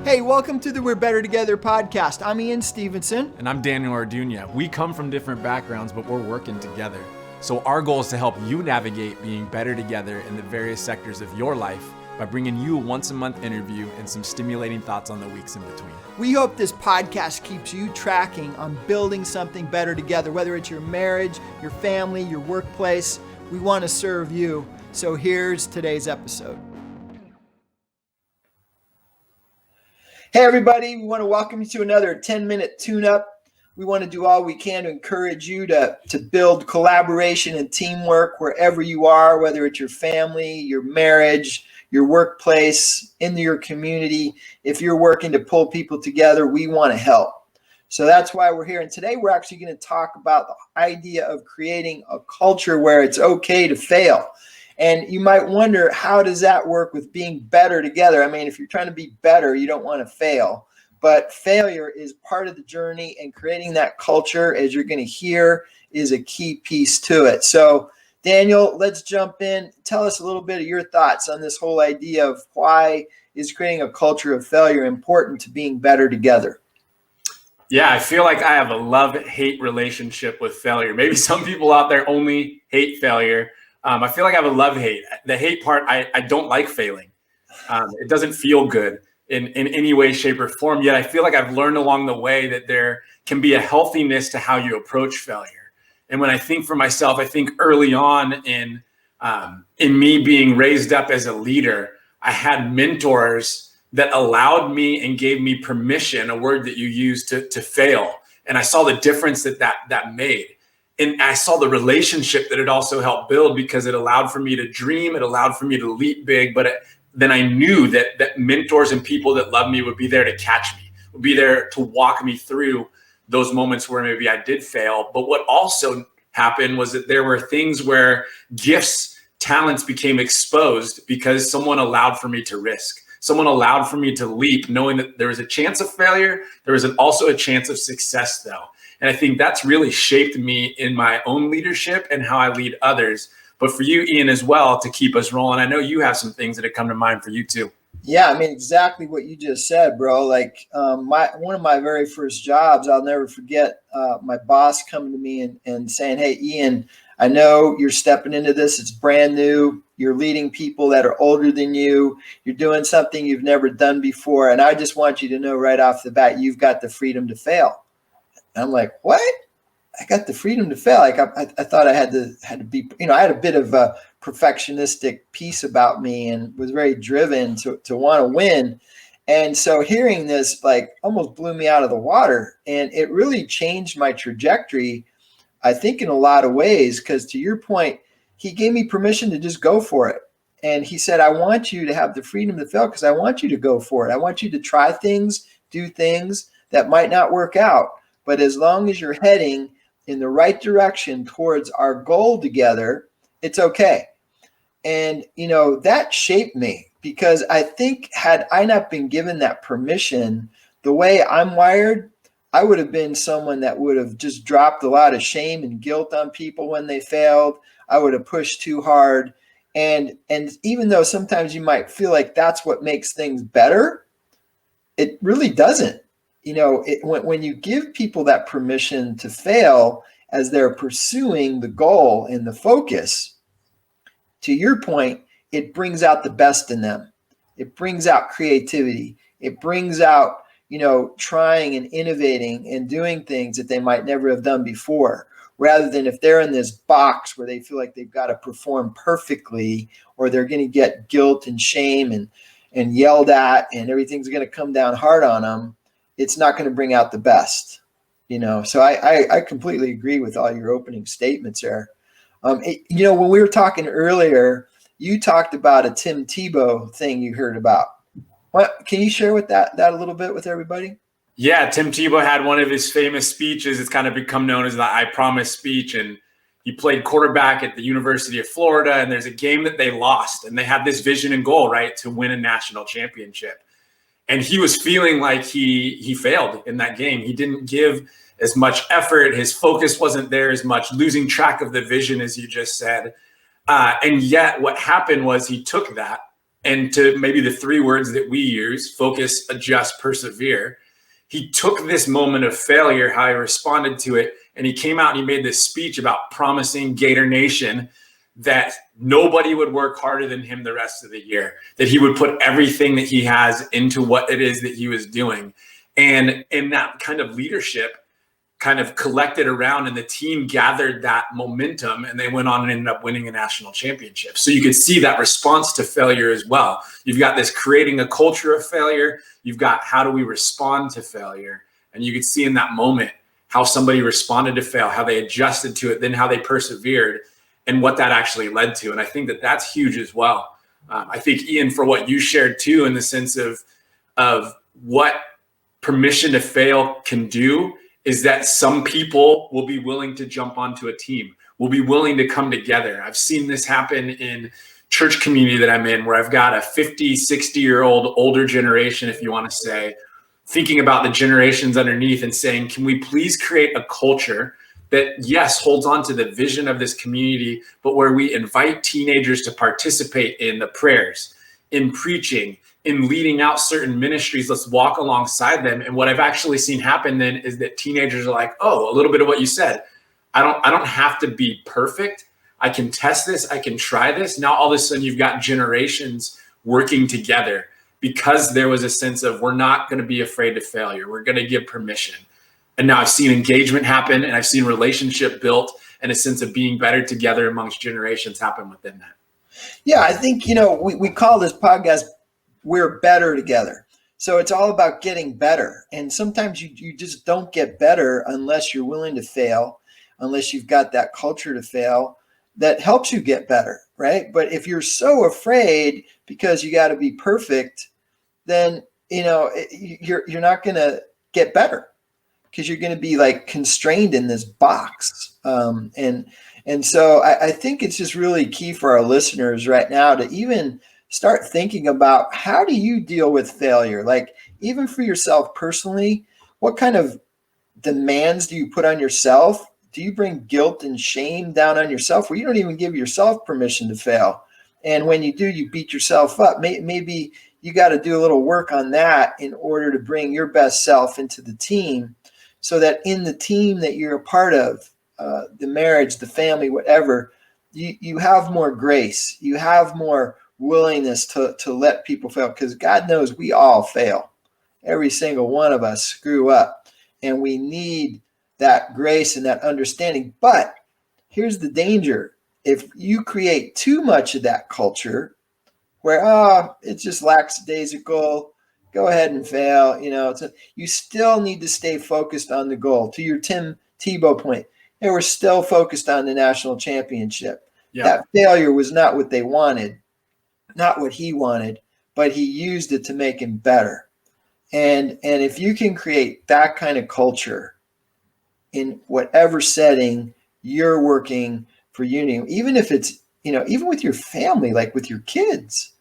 Hey, welcome to the We're Better Together podcast. I'm Ian Stevenson. And I'm Daniel Arduña. We come from different backgrounds, but we're working together. So our goal is to help you navigate being better together in the various sectors of your life by bringing you a once-a-month interview and some stimulating thoughts on the weeks in between. We hope this podcast keeps you tracking on building something better together, whether it's your marriage, your family, your workplace. We want to serve you. So here's today's episode. Hey everybody, we want to welcome you to another 10-minute tune-up. We want to do all we can to encourage you to build collaboration and teamwork wherever you are, whether it's your family, your marriage, your workplace, in your community. If you're working to pull people together, we want to help. So that's why we're here. And today we're actually going to talk about the idea of creating a culture where it's okay to fail. And you might wonder, how does that work with being better together? I mean, if you're trying to be better, you don't want to fail. But failure is part of the journey, and creating that culture, as you're going to hear, is a key piece to it. So, Daniel, let's jump in. Tell us a little bit of your thoughts on this whole idea of why is creating a culture of failure important to being better together? Yeah, I feel like I have a love-hate relationship with failure. Maybe some people out there only hate failure. I feel like I have a love-hate. The hate part, I don't like failing. It doesn't feel good in any way, shape, or form. Yet I feel like I've learned along the way that there can be a healthiness to how you approach failure. And when I think for myself, I think early on in me being raised up as a leader, I had mentors that allowed me and gave me permission, a word that you use, to fail. And I saw the difference that made. And I saw the relationship that it also helped build, because it allowed for me to dream. It allowed for me to leap big. But then I knew that mentors and people that love me would be there to catch me, would be there to walk me through those moments where maybe I did fail. But what also happened was that there were things where gifts, talents became exposed because someone allowed for me to risk. Someone allowed for me to leap, knowing that there was a chance of failure. There was also a chance of success, though. And I think that's really shaped me in my own leadership and how I lead others. But for you, Ian, as well, to keep us rolling. I know you have some things that have come to mind for you too. Yeah, I mean, exactly what you just said, bro. Like one of my very first jobs, I'll never forget my boss coming to me and saying, "Hey, Ian, I know you're stepping into this. It's brand new. You're leading people that are older than you. You're doing something you've never done before. And I just want you to know right off the bat, you've got the freedom to fail." And I'm like, what? I got the freedom to fail. Like I thought I had to be, I had a bit of a perfectionistic piece about me and was very driven to want to win. And so hearing this like almost blew me out of the water, and it really changed my trajectory, I think, in a lot of ways, because to your point, he gave me permission to just go for it. And he said, I want you to have the freedom to fail because I want you to go for it. I want you to try things, do things that might not work out. But as long as you're heading in the right direction towards our goal together, it's okay. And, that shaped me, because I think had I not been given that permission, the way I'm wired, I would have been someone that would have just dropped a lot of shame and guilt on people when they failed. I would have pushed too hard. And even though sometimes you might feel like that's what makes things better, it really doesn't. When you give people that permission to fail as they're pursuing the goal and the focus, to your point, it brings out the best in them. It brings out creativity. It brings out, trying and innovating and doing things that they might never have done before, rather than if they're in this box where they feel like they've got to perform perfectly, or they're going to get guilt and shame and yelled at, and everything's going to come down hard on them. It's not going to bring out the best, So I completely agree with all your opening statements there. When we were talking earlier, you talked about a Tim Tebow thing you heard about. What can you share with that a little bit with everybody? Yeah, Tim Tebow had one of his famous speeches. It's kind of become known as the I Promise speech. And he played quarterback at the University of Florida. And there's a game that they lost. And they had this vision and goal, right, to win a national championship. And he was feeling like he failed in that game. He didn't give as much effort. His focus wasn't there as much, losing track of the vision, as you just said. And yet what happened was he took that And to maybe the 3 words that we use, focus, adjust, persevere, he took this moment of failure, how he responded to it, and he came out and he made this speech about promising Gator Nation that nobody would work harder than him the rest of the year, that he would put everything that he has into what it is that he was doing. And in that kind of leadership kind of collected around, and the team gathered that momentum, and they went on and ended up winning a national championship. So you could see that response to failure as well. You've got this creating a culture of failure. You've got how do we respond to failure? And you could see in that moment how somebody responded to fail, how they adjusted to it, then how they persevered, and what that actually led to. And I think that that's huge as well. I think, Ian, for what you shared too, in the sense of what permission to fail can do, is that some people will be willing to jump onto a team, will be willing to come together. I've seen this happen in church community that I'm in, where I've got a 50, 60-year-old older generation, if you want to say, thinking about the generations underneath and saying, can we please create a culture that, yes, holds on to the vision of this community, but where we invite teenagers to participate in the prayers, in preaching, in leading out certain ministries. Let's walk alongside them. And what I've actually seen happen then is that teenagers are like, oh, a little bit of what you said. I don't have to be perfect. I can test this. I can try this. Now, all of a sudden, you've got generations working together because there was a sense of, we're not going to be afraid of failure. We're going to give permission. And now I've seen engagement happen, and I've seen relationship built, and a sense of being better together amongst generations happen within that. Yeah, I think, we call this podcast We're Better Together. So it's all about getting better. And sometimes you just don't get better unless you're willing to fail, unless you've got that culture to fail that helps you get better, right? But if you're so afraid because you got to be perfect, then, you're not going to get better, because you're going to be like constrained in this box. And so I think it's just really key for our listeners right now to even start thinking about, how do you deal with failure? Like, even for yourself personally, what kind of demands do you put on yourself? Do you bring guilt and shame down on yourself where you don't even give yourself permission to fail? And when you do, you beat yourself up. Maybe you got to do a little work on that in order to bring your best self into the team, so that in the team that you're a part of, the marriage, the family, whatever, you have more grace. You have more willingness to let people fail, because God knows we all fail. Every single one of us screw up, and we need that grace and that understanding. But here's the danger. If you create too much of that culture where, it's just lackadaisical, go ahead and fail, you still need to stay focused on the goal. To your Tim Tebow point, they were still focused on the national championship. Yeah. That failure was not what they wanted, not what he wanted, but he used it to make him better. And if you can create that kind of culture in whatever setting you're working for unity, even if it's, even with your family, like with your kids,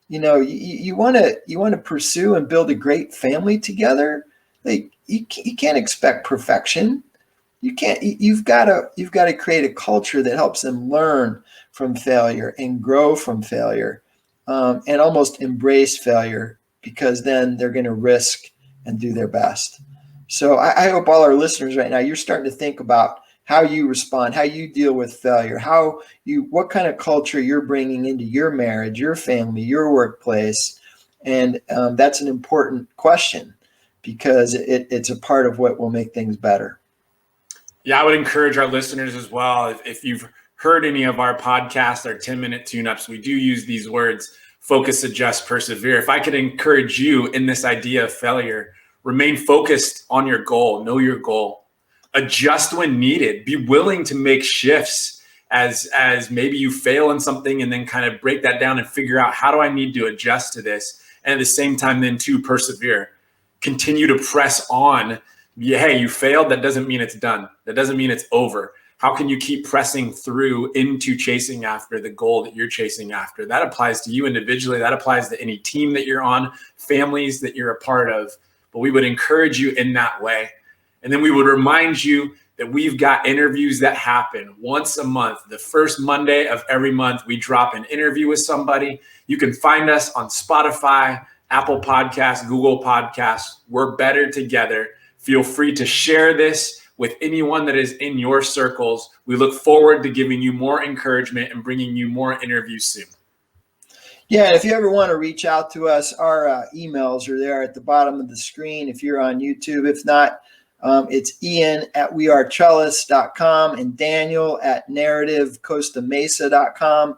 you want to pursue and build a great family together. Like, you can't expect perfection. You've got to create a culture that helps them learn from failure and grow from failure, and almost embrace failure, because then they're going to risk and do their best. So I hope all our listeners right now, you're starting to think about how you respond, how you deal with failure, what kind of culture you're bringing into your marriage, your family, your workplace. And that's an important question, because it's a part of what will make things better. Yeah, I would encourage our listeners as well. If you've heard any of our podcasts, our 10-minute tune-ups, we do use these words: focus, adjust, persevere. If I could encourage you in this idea of failure, remain focused on your goal, know your goal, adjust when needed, be willing to make shifts as maybe you fail in something, and then kind of break that down and figure out, how do I need to adjust to this? And at the same time, then to persevere, continue to press on. Yeah, hey, you failed. That doesn't mean it's done. That doesn't mean it's over. How can you keep pressing through into chasing after the goal that you're chasing after? That applies to you individually. That applies to any team that you're on, families that you're a part of. But we would encourage you in that way. And then we would remind you that we've got interviews that happen once a month. The first Monday of every month, we drop an interview with somebody. You can find us on Spotify, Apple Podcasts, Google Podcasts. We're better together. Feel free to share this with anyone that is in your circles. We look forward to giving you more encouragement and bringing you more interviews soon. Yeah, and if you ever want to reach out to us, our emails are there at the bottom of the screen if you're on YouTube. If not, it's ian@wearetrellis.com and daniel@narrativecostamesa.com.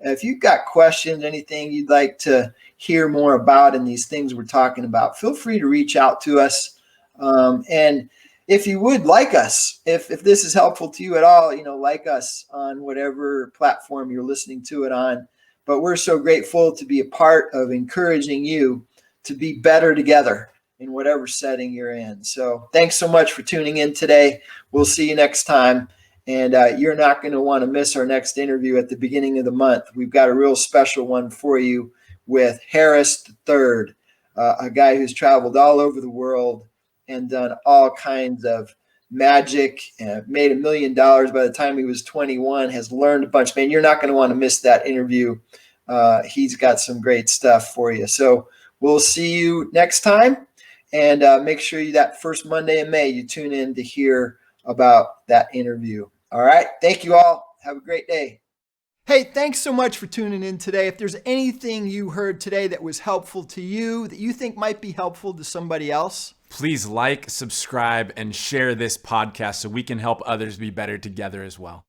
If you've got questions, anything you'd like to hear more about in these things we're talking about, feel free to reach out to us. And if you would like us, if this is helpful to you at all, like us on whatever platform you're listening to it on. But we're so grateful to be a part of encouraging you to be better together in whatever setting you're in. So thanks so much for tuning in today. We'll see you next time. And you're not going to want to miss our next interview at the beginning of the month. We've got a real special one for you with Harris III, a guy who's traveled all over the world and done all kinds of magic, made $1 million by the time he was 21, has learned a bunch. Man, you're not going to want to miss that interview. He's got some great stuff for you. So we'll see you next time. And make sure that first Monday in May, you tune in to hear about that interview. All right. Thank you all. Have a great day. Hey, thanks so much for tuning in today. If there's anything you heard today that was helpful to you, that you think might be helpful to somebody else, please like, subscribe, and share this podcast so we can help others be better together as well.